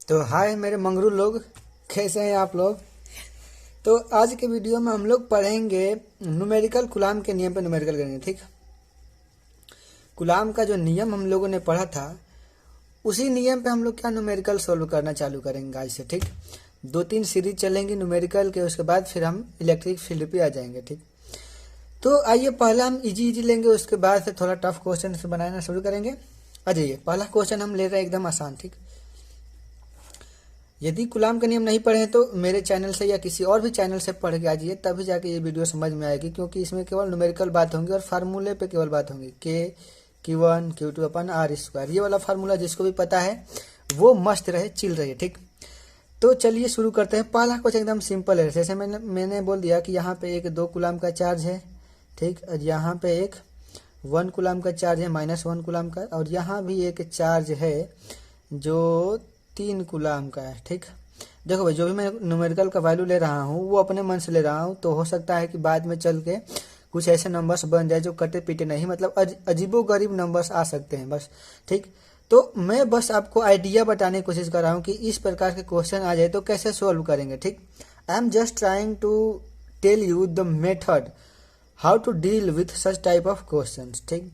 तो हाय मेरे मंगरू लोग, कैसे हैं आप लोग। तो आज के वीडियो में हम लोग पढ़ेंगे न्यूमेरिकल कूलाम के नियम पे न्यूमेरिकल करेंगे। ठीक, कूलाम का जो नियम हम लोगों ने पढ़ा था उसी नियम पे हम लोग क्या न्यूमेरिकल सोल्व करना चालू करेंगे आज से। ठीक, 2-3 सीरीज चलेंगी न्यूमेरिकल के, उसके बाद फिर हम इलेक्ट्रिक फील्ड पे आ जाएंगे। ठीक, तो आइए पहले हम इजी लेंगे, उसके बाद से थोड़ा टफ क्वेश्चन से बनाना शुरू करेंगे। आ जाइए, पहला क्वेश्चन हम ले रहे हैं एकदम आसान। ठीक, यदि कूलाम का नियम नहीं पढ़े हैं तो मेरे चैनल से या किसी और भी चैनल से पढ़ के आ जाइए, तभी जाके ये वीडियो समझ में आएगी, क्योंकि इसमें केवल न्यूमेरिकल बात होंगी और फार्मूले पे केवल बात होंगी। Q1 Q2 अपन R², ये वाला फार्मूला जिसको भी पता है वो मस्त रहे, चिल रहे। ठीक, तो चलिए शुरू करते हैं। पहला क्वेश्चन एकदम सिंपल है, जैसे मैंने बोल दिया कि यहाँ पे एक 2 कूलाम का चार्ज है। ठीक, और यहाँ पे एक 1 कूलाम का चार्ज है, -1 कूलाम का, और यहाँ भी एक चार्ज है जो 3 कूलाम का है। ठीक, देखो भाई, जो भी मैं न्यूमेरिकल का वैल्यू ले रहा हूँ वो अपने मन से ले रहा हूँ, तो हो सकता है कि बाद में चल के कुछ ऐसे नंबर्स बन जाए जो कटे पीटे नहीं, मतलब अजीबो गरीब नंबर्स आ सकते हैं बस। ठीक, तो मैं बस आपको आइडिया बताने की कोशिश कर रहा हूँ कि इस प्रकार के क्वेश्चन आ जाए तो कैसे सोल्व करेंगे। ठीक, I am just trying to tell you the method how to deal with such type of question. ठीक,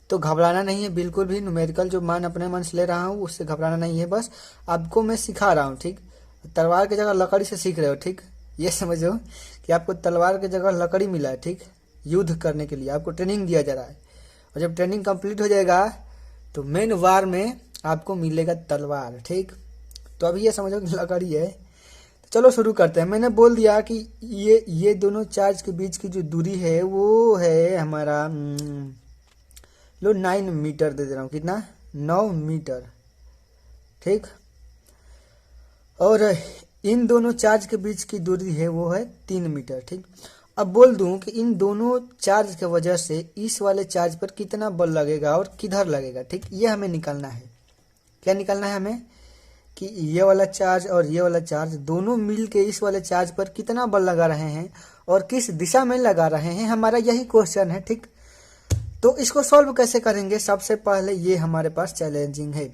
तो घबराना नहीं है बिल्कुल भी, न्यूमेरिकल जो मान अपने मन से ले रहा हूँ उससे घबराना नहीं है, बस आपको मैं सिखा रहा हूँ। ठीक, तलवार की जगह लकड़ी से सीख रहे हो। ठीक, ये समझो कि आपको तलवार की जगह लकड़ी मिला है। ठीक, युद्ध करने के लिए आपको ट्रेनिंग दिया जा रहा है, और जब ट्रेनिंग कंप्लीट हो जाएगा तो मेन वार में आपको मिलेगा तलवार। ठीक, तो अभी ये समझो कि लकड़ी है। तो चलो शुरू करते हैं। मैंने बोल दिया कि ये दोनों चार्ज के बीच की जो दूरी है वो है हमारा लो 9 मीटर दे दे रहा हूँ। कितना? 9 मीटर। ठीक, और इन दोनों चार्ज के बीच की दूरी है वो है 3 मीटर। ठीक, अब बोल दूं कि इन दोनों चार्ज के वजह से इस वाले चार्ज पर कितना बल लगेगा और किधर लगेगा। ठीक, ये हमें निकालना है। क्या निकालना है हमें? कि ये वाला चार्ज और ये वाला चार्ज दोनों मिल के इस वाले चार्ज पर कितना बल लगा रहे हैं और किस दिशा में लगा रहे हैं, हमारा यही क्वेश्चन है। ठीक, तो इसको सॉल्व कैसे करेंगे? सबसे पहले ये हमारे पास चैलेंजिंग है,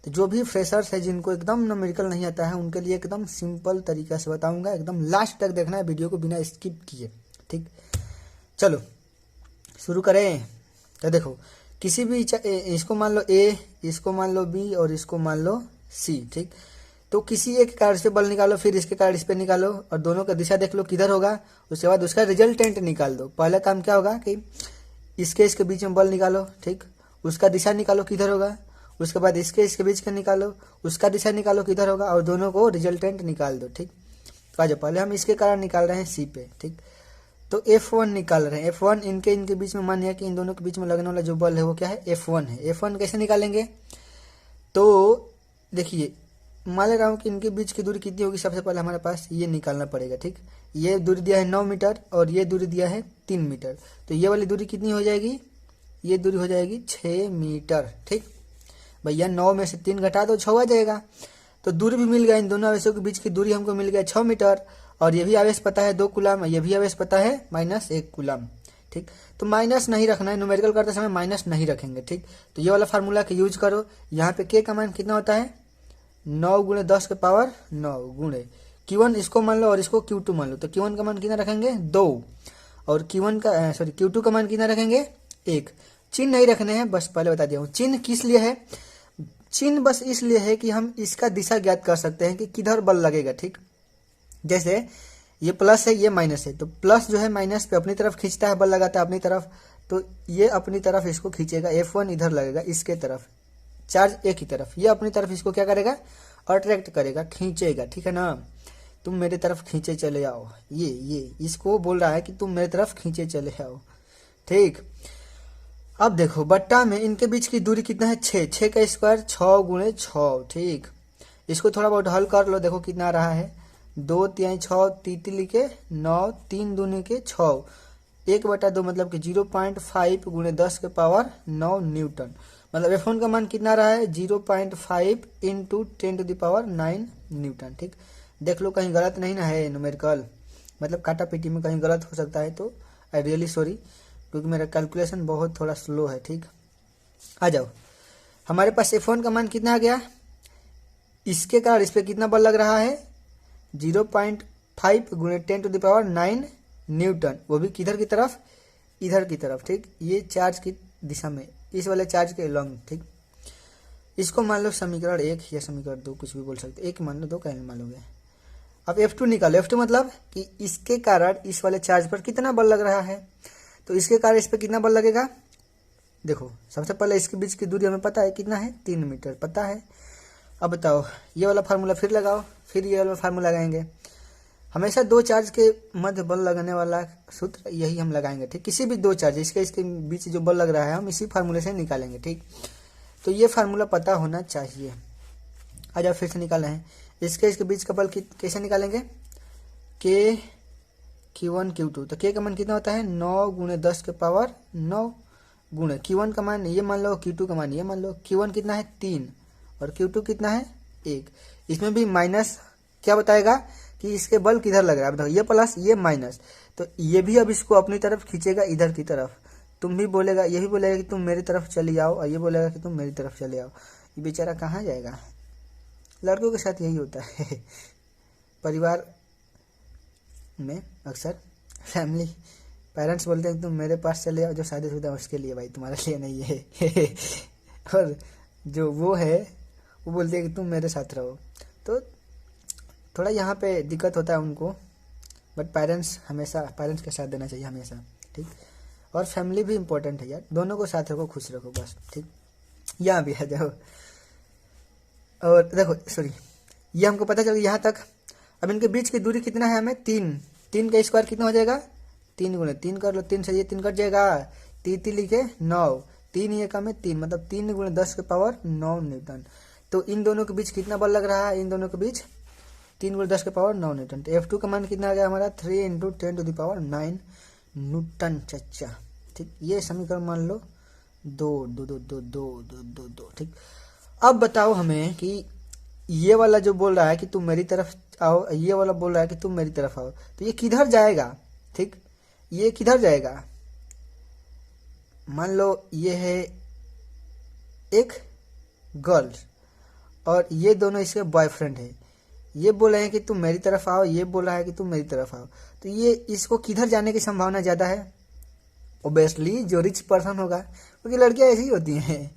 तो जो भी फ्रेशर्स है जिनको एकदम न्यूमेरिकल नहीं आता है उनके लिए एकदम सिंपल तरीका से बताऊंगा, एकदम लास्ट तक देखना है वीडियो को बिना स्किप किए। ठीक, चलो शुरू करें। तो देखो, किसी भी इसको मान लो A, इसको मान लो B और इसको मान लो C। ठीक, तो किसी एक कार्ड से बल निकालो, फिर इसके कार्ड इस पे निकालो और दोनों का दिशा देख लो किधर होगा, उसके बाद उसका रिजल्टेंट निकाल दो। पहला काम क्या होगा कि इसके बीच में बल निकालो। ठीक, उसका दिशा निकालो किधर होगा, उसके बाद इसके बीच का निकालो, उसका दिशा निकालो किधर होगा, और दोनों को रिजल्टेंट निकाल दो। ठीक, तो आज पहले हम इसके कारण निकाल रहे हैं C पे। ठीक, तो F1 निकाल रहे हैं। F1 इनके बीच में, मान लिया कि इन दोनों के बीच में लगने वाला जो बल है वो क्या है? F1 है। F1 कैसे निकालेंगे? तो देखिए, मान ले रहा हूँ कि इनके बीच की दूरी कितनी होगी, सबसे पहले हमारे पास ये निकालना पड़ेगा। ठीक, ये दूरी दिया है 9 मीटर और ये दूरी दिया है 3 मीटर, तो ये वाली दूरी कितनी हो जाएगी? ये दूरी हो जाएगी 6 मीटर। ठीक, भैया 9 में से 3 घटा दो, 6 आ जाएगा। तो दूरी भी मिल गया, इन दोनों आवेशों के बीच की दूरी हमको मिल गया 6 मीटर, और ये भी आवेश पता है 2 कूलाम, ये भी आवेश पता है -1 कूलाम। ठीक, तो माइनस नहीं रखना है, न्यूमेरिकल करते समय माइनस नहीं रखेंगे। ठीक, तो ये वाला फार्मूला का यूज करो। यहाँ पे K का मान कितना होता है? 9 × 10 के पावर 9 गुणे Q1 इसको मान लो और इसको Q2 मान लो, तो Q1 का मान कितना रखेंगे? 2, और Q2 का मान कितना रखेंगे? 1। चिन्ह नहीं रखने हैं, बस पहले बता दिया हूँ। चिन्ह किस लिए है? चिन्ह बस इसलिए है कि हम इसका दिशा ज्ञात कर सकते हैं कि किधर बल लगेगा। ठीक, जैसे ये प्लस है ये माइनस है, तो प्लस जो है माइनस पे अपनी तरफ खींचता है, बल लगाता है अपनी तरफ, तो ये अपनी तरफ इसको खींचेगा। F1 इधर लगेगा इसके तरफ, चार्ज एक ही तरफ, ये अपनी तरफ इसको क्या करेगा? अट्रैक्ट करेगा, खींचेगा। ठीक है ना, तुम मेरे तरफ खींचे चले आओ, ये इसको बोल रहा है कि तुम मेरे तरफ खींचे चले आओ। ठीक, अब देखो बट्टा में इनके बीच की दूरी कितना है? 6 का स्क्वायर 6 × 6। ठीक, इसको थोड़ा बहुत हल कर लो, देखो कितना आ रहा है। 2 × 6 तीतली के 9, 3 दूनी के 6, 1/2 मतलब कि 0.5 × 10 के पावर 9 न्यूटन। मतलब F1 का मान कितना रहा है? 0.5 × 10⁹ न्यूटन। ठीक, देख लो कहीं गलत नहीं ना है न्यूमेरिकल, मतलब काटा पीटी में कहीं गलत हो सकता है, तो आई रियली सॉरी, क्योंकि मेरा कैलकुलेशन बहुत थोड़ा स्लो है। ठीक, आ जाओ, हमारे पास F1 का मान कितना आ गया? इसके कारण इस पर कितना बल लग रहा है 0.5 गुणे 10⁹ न्यूटन, वो भी किधर की तरफ, इधर की तरफ, ठीक, ये चार्ज की दिशा में, इस वाले चार्ज के लॉन्ग, ठीक। इसको मान लो समीकरण 1 या समीकरण 2 कुछ भी बोल सकते, एक मान लो, दो कैसे मान लोगे। अब F2 निकालो, F2 मतलब कि इसके कारण इस वाले चार्ज पर कितना बल लग रहा है, तो इसके कारण इस पर कितना बल लगेगा। देखो सबसे पहले इसके बीच की दूरी हमें पता है कितना है, 3 मीटर पता है। अब बताओ ये वाला फार्मूला फिर लगाओ, फिर ये वाला फार्मूला लगाएंगे। हमेशा दो चार्ज के मध्य बल लगाने वाला सूत्र यही हम लगाएंगे, ठीक। किसी भी दो चार्ज इसके बीच जो बल लग रहा है हम इसी फार्मूले से निकालेंगे, ठीक। तो ये फार्मूला पता होना चाहिए। आज आप फिर से निकाले हैं इसके बीच का बल कैसे निकालेंगे, के Q1 Q2, तो के का मान कितना होता है 9 गुणे 10⁹ गुणे Q1 का मान ये मान लो, Q2 का मान ये मान लो। Q1 कितना है 3 और Q2 कितना है 1। इसमें भी माइनस क्या बताएगा कि इसके बल किधर लग रहा है, बताओ ये प्लस ये माइनस, तो ये भी अब इसको अपनी तरफ खींचेगा इधर की तरफ। तुम भी बोलेगा, ये भी बोलेगा कि तुम मेरी तरफ चली आओ, और ये बोलेगा कि तुम मेरी तरफ चले आओ। ये बेचारा कहाँ जाएगा। लड़कों के साथ यही होता है परिवार में अक्सर फैमिली पेरेंट्स बोलते हैं कि तुम मेरे पास चले आओ, जो शादीशुदा उसके लिए भाई, तुम्हारे लिए नहीं है और जो वो है वो बोलते हैं कि तुम मेरे साथ रहो। तो थोड़ा यहाँ पे दिक्कत होता है उनको, बट पेरेंट्स के साथ देना चाहिए हमेशा, ठीक। और फैमिली भी इम्पोर्टेंट है यार, दोनों को साथ रखो, खुश रखो बस, ठीक। यहाँ भी आ जाओ और देखो सॉरी, ये हमको पता चल गया यहाँ तक। अब इनके बीच की दूरी कितना है हमें 3 का स्क्वायर कितना हो जाएगा 3 गुणे 3 कर लो, 3 से ये 3 कट जाएगा, 3 लिखे 9, 3 ये कम है 3, मतलब 3 गुणे 10⁹ न्यूटन। तो इन दोनों के बीच कितना बल लग रहा है, इन दोनों के बीच 3 गुणे 10⁹ न्यूटन। तो F2 का मान कितना आ गया हमारा 3 × 10⁹ न्यूटन, चच्चा, ठीक। ये समीकरण मान लो 2, ठीक। अब बताओ हमें कि ये वाला जो बोल रहा है कि तुम मेरी तरफ आओ, ये वाला बोल रहा है कि तुम मेरी तरफ आओ, तो ये किधर जाएगा, ठीक। ये किधर जाएगा, मान लो ये है एक गर्ल और ये दोनों इसके बॉयफ्रेंड है। ये बोल रहे हैं कि तुम मेरी तरफ आओ, ये बोल रहा है कि तुम मेरी तरफ आओ, तो ये इसको किधर जाने की संभावना ज़्यादा है। ओबियसली जो रिच पर्सन होगा, क्योंकि लड़कियां ऐसी ही होती हैं,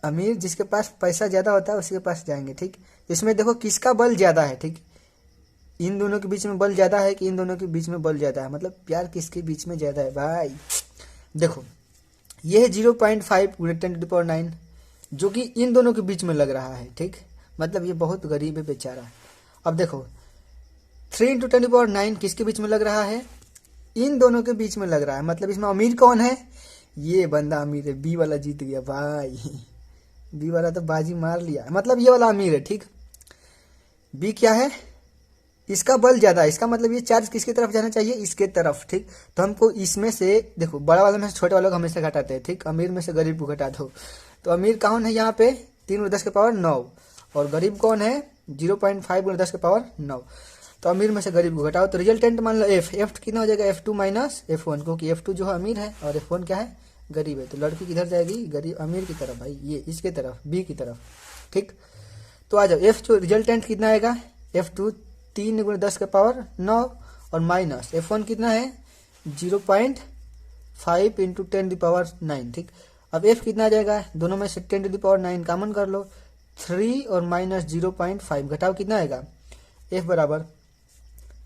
अमीर जिसके पास पैसा ज़्यादा होता है उसके पास जाएंगे, ठीक। इसमें देखो किसका बल ज़्यादा है, ठीक। इन दोनों के बीच में बल ज़्यादा है कि इन दोनों के बीच में बल ज़्यादा है, मतलब प्यार किसके बीच में ज़्यादा है भाई। देखो ये है 0.5 × 10⁹ जो कि इन दोनों के बीच में लग रहा है, ठीक। मतलब ये बहुत गरीब है बेचारा। अब देखो 3 × 10⁹ किसके बीच में लग रहा है, इन दोनों के बीच में लग रहा है, मतलब इसमें अमीर कौन है, ये बंदा अमीर है। बी वाला जीत गया भाई, बी वाला तो बाजी मार लिया, मतलब ये वाला अमीर है, ठीक। बी क्या है, इसका बल ज्यादा है, इसका मतलब ये चार्ज किसकी तरफ जाना चाहिए, इसके तरफ, ठीक। तो हमको इसमें से देखो बड़ा वाले में से छोटे वाले को हमेशा घटाते हैं, ठीक। अमीर में से गरीब को घटा दो, तो अमीर कौन है यहाँ पे 3 × 10⁹ और गरीब कौन है 0.5 × 10⁹। तो अमीर में से गरीब को घटाओ, तो रिजल्टेंट मान लो F कितना हो जाएगा F2 - F1, क्योंकि F2 जो है अमीर है और F1 क्या है गरीब है। तो लड़की किधर जाएगी, गरीब अमीर की तरफ भाई, ये इसके तरफ, बी की तरफ, ठीक। तो आ जाओ F जो रिजल्टेंट कितना आएगा F2 3 × 10⁹ और माइनस F1 कितना है 0.5 × 10⁹, ठीक। अब F कितना आ जाएगा, दोनों में से 10⁹ कॉमन कर लो, 3 और माइनस 0.5 घटाओ कितना आएगा, F बराबर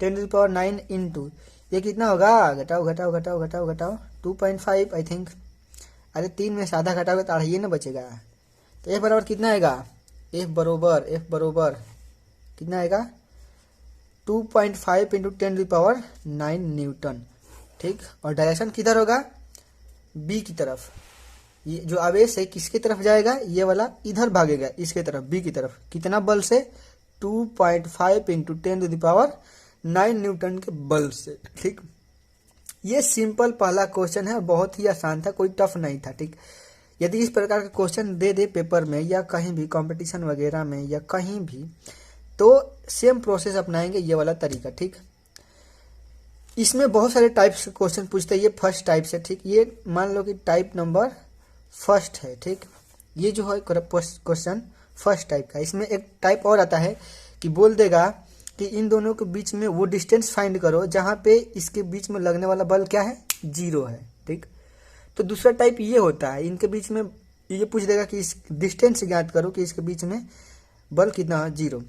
10⁹ इंटू ये कितना होगा, घटाओ 2.5 आई थिंक। अरे 3 में से आधा घटाओगे तो ये ना बचेगा। तो F बराबर कितना आएगा, F बरोबर कितना आएगा 2.5 × 10⁹ न्यूटन, ठीक। और डायरेक्शन किधर होगा, बी की तरफ। ये जो आवेश है किसकी तरफ जाएगा, ये वाला इधर भागेगा इसके तरफ, बी की तरफ। कितना बल से 2.5 × 10⁹ न्यूटन के बल से, ठीक। ये सिंपल पहला क्वेश्चन है, बहुत ही आसान था, कोई टफ नहीं था, ठीक। यदि इस प्रकार का क्वेश्चन दे पेपर में या कहीं भी कंपटीशन वगैरह में या कहीं भी, तो सेम प्रोसेस अपनाएंगे, ये वाला तरीका, ठीक। इसमें बहुत सारे टाइप्स के क्वेश्चन पूछते हैं, ये फर्स्ट टाइप से, ठीक। ये मान लो कि टाइप नंबर फर्स्ट है, ठीक। ये जो है क्वेश्चन फर्स्ट टाइप का। इसमें एक टाइप और आता है कि बोल देगा कि इन दोनों के बीच में वो डिस्टेंस फाइंड करो जहाँ पे इसके बीच में लगने वाला बल क्या है, 0 है। ठीक, तो दूसरा टाइप ये होता है, इनके बीच में ये पूछ देगा कि इस डिस्टेंस ज्ञात करो कि इसके बीच में बल कितना है, 0।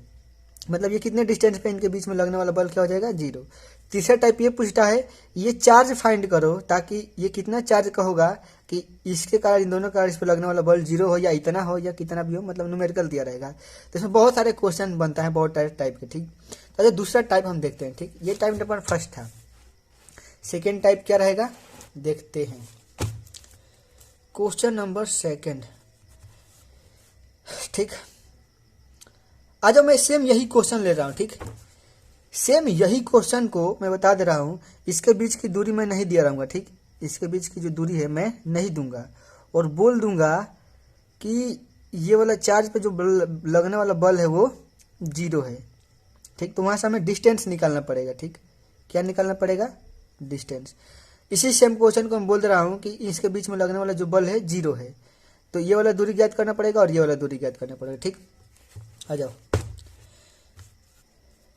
मतलब ये कितने डिस्टेंस पे इनके बीच में लगने वाला बल क्या हो जाएगा, 0। तीसरा टाइप ये पूछता है ये चार्ज फाइंड करो, ताकि ये कितना चार्ज का होगा कि इसके कारण इन दोनों कारण इस पर लगने वाला बल 0 हो या इतना हो या कितना भी हो, मतलब न्यूमेरिकल दिया रहेगा। तो इसमें बहुत सारे क्वेश्चन बनता है बहुत टाइप के। ठीक, तो दूसरा टाइप हम देखते हैं। ठीक, ये टाइप नंबर फर्स्ट था। सेकेंड टाइप क्या रहेगा देखते हैं। Question number second. ठीक, आज मैं सेम यही क्वेश्चन ले रहा हूँ। ठीक, सेम यही क्वेश्चन को मैं बता दे रहा हूँ, इसके बीच की दूरी मैं नहीं दिया रहूँगा। ठीक, इसके बीच की जो दूरी है मैं नहीं दूंगा और बोल दूंगा कि ये वाला चार्ज पे जो लगने वाला बल है वो 0 है। ठीक, तो वहाँ से हमें डिस्टेंस निकालना पड़ेगा। ठीक, क्या निकालना पड़ेगा, डिस्टेंस। इसी सेम क्वेश्चन को मैं बोल दे रहा हूँ कि इसके बीच में लगने वाला जो बल है 0 है, तो ये वाला दूरी ज्ञात करना पड़ेगा और ये वाला दूरी ज्ञात करना पड़ेगा। ठीक, आ जाओ।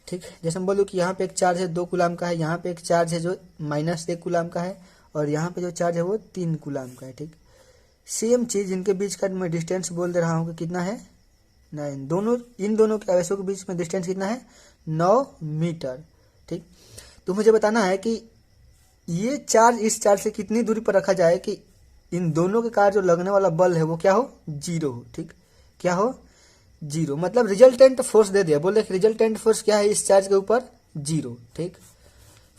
ठीक, जैसे हम बोलूँ कि यहाँ पे एक चार्ज है 2 कूलाम का है, यहाँ पे एक चार्ज है जो -1 कूलाम का है और यहाँ पे जो चार्ज है वो 3 कूलाम का है। ठीक, सेम चीज़ इनके बीच का मैं डिस्टेंस बोल दे रहा हूँ कि कितना है 9। इन दोनों के आवेशों के बीच में डिस्टेंस कितना है, 9 मीटर। ठीक, तो मुझे बताना है कि ये चार्ज इस चार्ज से कितनी दूरी पर रखा जाए कि इन दोनों के कारण जो लगने वाला बल है वो क्या हो, 0 हो। ठीक, क्या हो, 0। मतलब रिजल्टेंट फोर्स दे दिया, बोले रिजल्टेंट फोर्स क्या है इस चार्ज के ऊपर, 0। ठीक,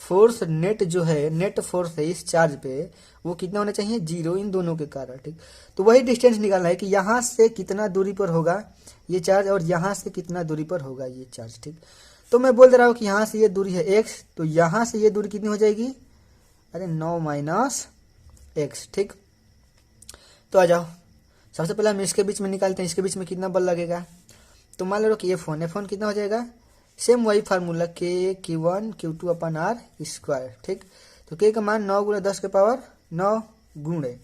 फोर्स नेट जो है, नेट फोर्स है इस चार्ज पे वो कितना होना चाहिए, 0 इन दोनों के कारण। ठीक, तो वही डिस्टेंस निकालना है कि यहाँ से कितना दूरी पर होगा ये चार्ज और यहाँ से कितना दूरी पर होगा ये चार्ज। ठीक, तो मैं बोल दे रहा हूँ कि यहाँ से ये दूरी है x, तो यहाँ से ये दूरी कितनी हो जाएगी, अरे 9 - x। ठीक, तो आ जाओ, सबसे पहले हम इसके बीच में निकालते हैं, इसके बीच में कितना बल लगेगा। तो मान लो कि ये फोन कितना हो जाएगा, सेम वही फार्मूला K/Q1 Q2 अपन R स्क्वायर। ठीक, तो K का मान 9 × 10 के पावर 9 गुणे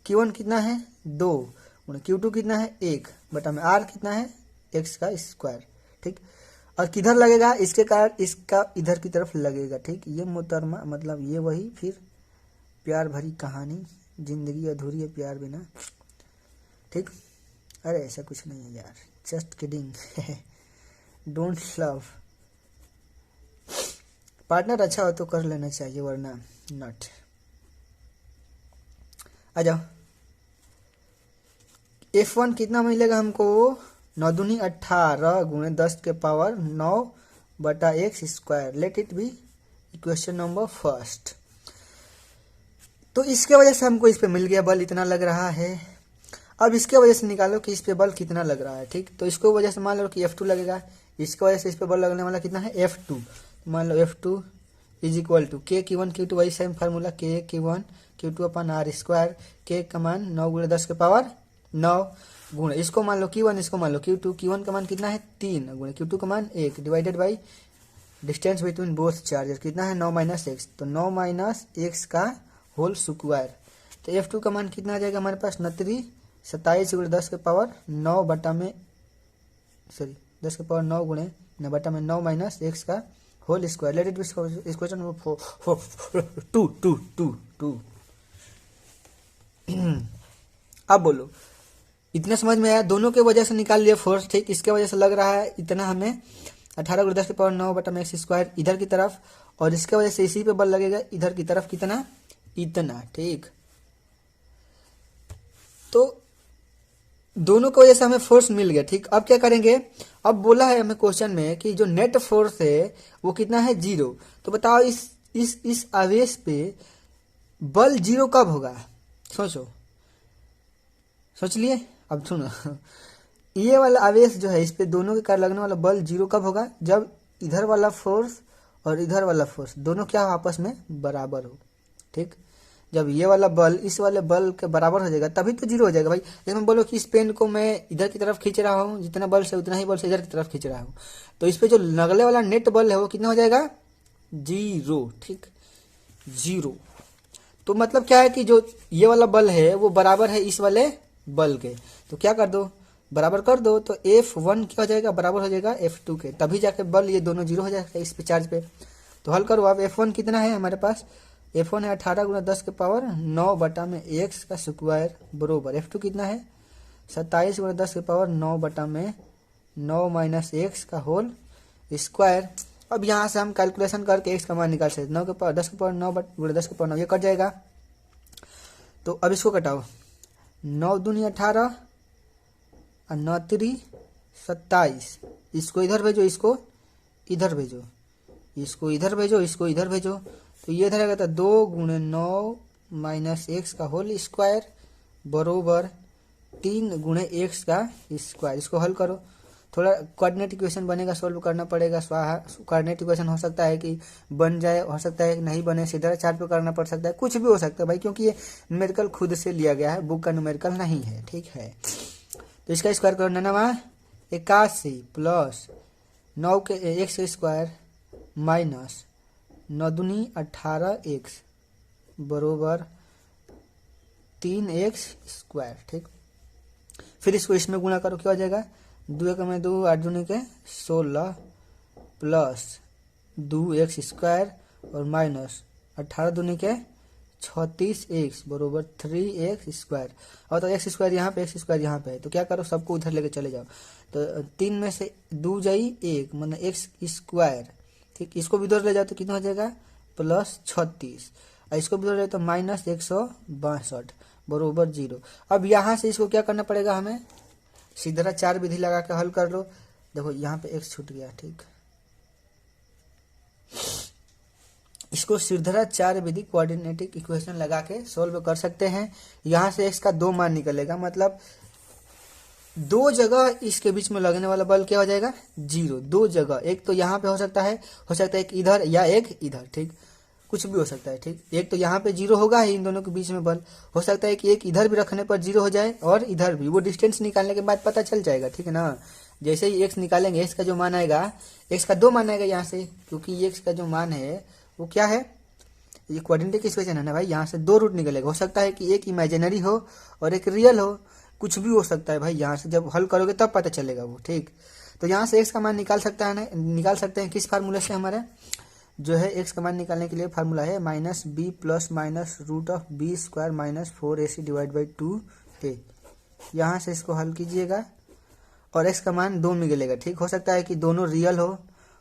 Q1 कितना है 2 गुणे Q2 कितना है 1 बटा में R कितना है x का स्क्वायर। ठीक, और किधर लगेगा, इसके कारण इसका इधर की तरफ लगेगा। ठीक, ये मोहतरमा मतलब ये वही फिर प्यार भरी कहानी, जिंदगी अधूरी है प्यार बिना। ठीक, अरे ऐसा कुछ नहीं है यार, just kidding. Don't love. Partner अच्छा हो तो कर लेना चाहिए वरना नॉट। आ जाओ, F1 कितना मिलेगा हमको, 9 दूनी 18 गुणे 10 के पावर 9 बटा x square. Let it be equation number first. तो इसके वजह से हमको इस पे मिल गया बल इतना लग रहा है। अब इसके वजह से निकालो कि इस पे बल कितना लग रहा है। ठीक, तो इसको वजह से मान लो कि F2 लगेगा, इसके वजह से इस पे बल लगने वाला कितना है, F2। मान लो F2 = K/Q1 Q2, वही सेम फार्मूला K/Q1 Q2 अपन R स्क्वायर। K का मान 9 × 10 के पावर 9 गुणे इसको मान लो Q1, इसको मान लो Q2। Q1 का मान कितना है 3 गुणे Q2 का मान 1 divided by distance between both charges कितना है 9 - x, तो 9 - x का होल स्क्वायर। तो F2 का मान कितना आ जाएगा हमारे पास 27 × 10 के पावर 9 बटा में 10 के पावर 9 गुणे बटा में 9 - x का whole square. Let it be equation number 2। अब बोलो, इतना समझ में आया, दोनों के वजह से निकाल लिया फोर्स। ठीक, इसके वजह से लग रहा है इतना हमें 18 × 10 के पावर 9 बटा में x स्क्वायर इधर की तरफ, और इसके वजह से इसी पे बल लगेगा इधर की तरफ कितना, इतना। ठीक, तो दोनों की वजह से हमें फोर्स मिल गया। ठीक, अब क्या करेंगे, अब बोला है हमें क्वेश्चन में कि जो नेट फोर्स है वो कितना है 0। तो बताओ इस आवेश पे बल 0 कब होगा, सोच लिए। अब सुनो, ये वाला आवेश जो है इस पे दोनों के कारण लगने वाला बल 0 कब होगा, जब इधर वाला फोर्स और इधर वाला फोर्स दोनों क्या आपस में बराबर हो। ठीक, जब ये वाला बल इस वाले बल के बराबर हो जाएगा तभी तो 0 हो जाएगा भाई। जैसे मैं बोलो कि इस पेन को मैं इधर की तरफ खींच रहा हूँ, जितना बल से उतना ही बल से इधर की तरफ खींच रहा हूँ, तो इस पे जो लगने वाला नेट बल है वो कितना हो जाएगा, 0। ठीक, 0। तो मतलब क्या है कि जो ये वाला बल है वो बराबर है इस वाले बल के, तो क्या कर दो बराबर कर दो तो F1 क्या हो जाएगा, बराबर हो जाएगा F2 के, तभी जाके बल ये दोनों जीरो हो जाएगा इस पे चार्ज पे। तो हल करो आप। F1 कितना है हमारे पास, F1 है 18 गुना 10 के पावर 9 बटा में x का स्क्वायर बरोबर F2 कितना है 27 गुना 10 के पावर 9 बटा में 9 माइनस एक्स का होल स्क्वायर। अब यहाँ से हम कैलकुलेशन करके x का मान निकाल सकते, 9 के पावर 10 के पावर 9 गुना 10 के पावर 9 ये कट जाएगा। तो अब इसको कटाओ, 9 दूनी 18 और 9 3 27, इसको इधर भेजो, इसको इधर भेजो, इसको इधर भेजो, इसको इधर भेजो, तो ये इधर आएगा तो 2 गुणे 9 माइनस एक्स का होल स्क्वायर बरोबर 3 गुणे एक्स का स्क्वायर। इसको हल करो, थोड़ा कोऑर्डिनेट इक्वेशन बनेगा, सोल्व करना पड़ेगा। स्वाहा कोऑर्डिनेट इक्वेशन हो सकता है कि बन जाए, हो सकता है कि नहीं बने, सीधा चार्ट पे करना पड़ सकता है, कुछ भी हो सकता है भाई, क्योंकि ये न्यूमेरिकल खुद से लिया गया है, बुक का न्यूमेरिकल नहीं है, ठीक है। तो इसका स्क्वायर करो, 81 प्लस 9 के एक्स स्क्वायर माइनस 9 दूनी 18 एक्स बरोबर 3x स्क्वायर, ठीक। फिर इसको इसमें गुणा करो, क्या हो जाएगा, 2 में 2 8 दूनी के 16 प्लस 2x स्क्वायर और माइनस 18 दूनी के 36x बरोबर 3x स्क्वायर। और तो x स्क्वायर यहाँ पे, x स्क्वायर यहाँ पे है, तो क्या करो, सबको उधर लेके चले जाओ। तो 3 में से 2 जाई 1 मतलब x स्क्वायर, ठीक। इसको भी उधर ले जाओ तो कितना हो जाएगा, प्लस 36, और इसको भी उधर ले तो माइनस 162 बरोबर 0। अब यहाँ से इसको क्या करना पड़ेगा, हमें सीधा 4 विधि लगा के हल कर लो। देखो यहाँ पे x छूट गया, ठीक। इसको सीधा 4 विधि कोऑर्डिनेटिक इक्वेशन लगा के सोल्व कर सकते हैं। यहाँ से x का 2 मान निकलेगा, मतलब 2 जगह इसके बीच में लगने वाला बल क्या हो जाएगा, 0। 2 जगह, एक तो यहाँ पे हो सकता है एक इधर या एक इधर, ठीक, कुछ भी हो सकता है, ठीक। एक तो यहाँ पे 0 होगा ही, इन दोनों के बीच में बल हो सकता है कि एक इधर भी रखने पर 0 हो जाए और इधर भी, वो डिस्टेंस निकालने के बाद पता चल जाएगा, ठीक है ना। जैसे ही x निकालेंगे, x का जो मान आएगा, x का 2 मान आएगा यहाँ से, क्योंकि x का जो मान है वो क्या है, ये कोऑर्डिनेट इक्वेशन है ना भाई, यहाँ से 2 रूट निकलेगा। हो सकता है कि एक इमेजिनरी हो और एक रियल हो, कुछ भी हो सकता है भाई, यहाँ से जब हल करोगे तब पता चलेगा वो, ठीक। तो यहाँ से x का मान निकाल सकते हैं किस फार्मूले से, हमारे जो है x का मान निकालने के लिए फार्मूला है -b plus minus root of B square minus 4ac divide by 2a। यहाँ से इसको हल कीजिएगा और x का मान 2 मिलेगा, ठीक। हो सकता है कि दोनों रियल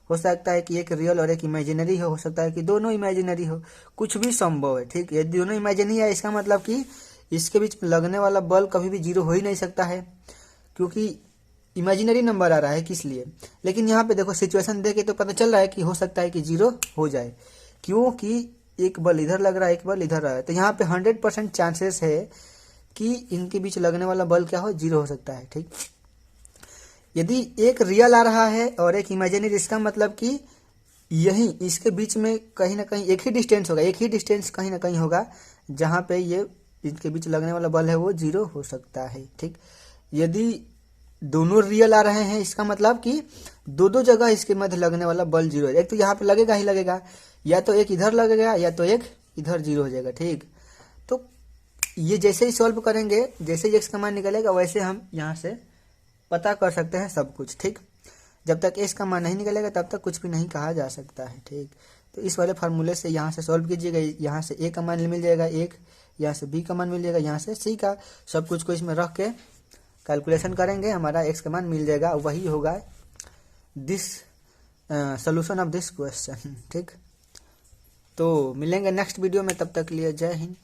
हो सकता है कि एक रियल और एक इमेजिनरी हो सकता है कि दोनों इमेजिनरी हो, कुछ भी संभव है, ठीक। ये दोनों इमेजिनरी है, इसका मतलब कि इसके बीच में लगने वाला बल कभी भी 0 हो ही नहीं सकता है, क्योंकि इमेजिनरी नंबर आ रहा है, किस लिए। लेकिन यहाँ पे देखो सिचुएशन देख के तो पता चल रहा है कि हो सकता है कि 0 हो जाए, क्योंकि एक बल इधर लग रहा है, एक बल इधर रहा है। तो यहाँ पे 100% चांसेस है कि इनके बीच लगने वाला बल क्या हो, 0 हो सकता है, ठीक। यदि एक रियल आ रहा है और एक इमेजिनरी, इसका मतलब कि यही इसके बीच में कहीं ना कहीं एक ही डिस्टेंस कहीं ना कहीं होगा जहाँ पे ये इनके बीच लगने वाला बल है वो 0 हो सकता है, ठीक। यदि दोनों रियल आ रहे हैं, इसका मतलब कि दो जगह इसके मध्य लगने वाला बल 0 है। एक तो यहाँ पे लगेगा ही लगेगा, या तो एक इधर लगेगा या तो एक इधर 0 हो जाएगा, ठीक। तो ये जैसे ही सॉल्व करेंगे, जैसे ही x का मान निकलेगा, वैसे हम यहाँ से पता कर सकते हैं सब कुछ, ठीक। जब तक x का मान नहीं निकलेगा तब तक कुछ भी नहीं कहा जा सकता है, ठीक। तो इस वाले फार्मूले से यहाँ से सॉल्व कीजिएगा, यहाँ से a का मान मिल जाएगा 1, यहाँ से b का मान मिल जाएगा, यहाँ से c का, सब कुछ को इसमें रख के कैलकुलेशन करेंगे, हमारा x का मान मिल जाएगा। वही होगा this solution of this question, ठीक। तो मिलेंगे नेक्स्ट वीडियो में, तब तक के लिए जय हिंद।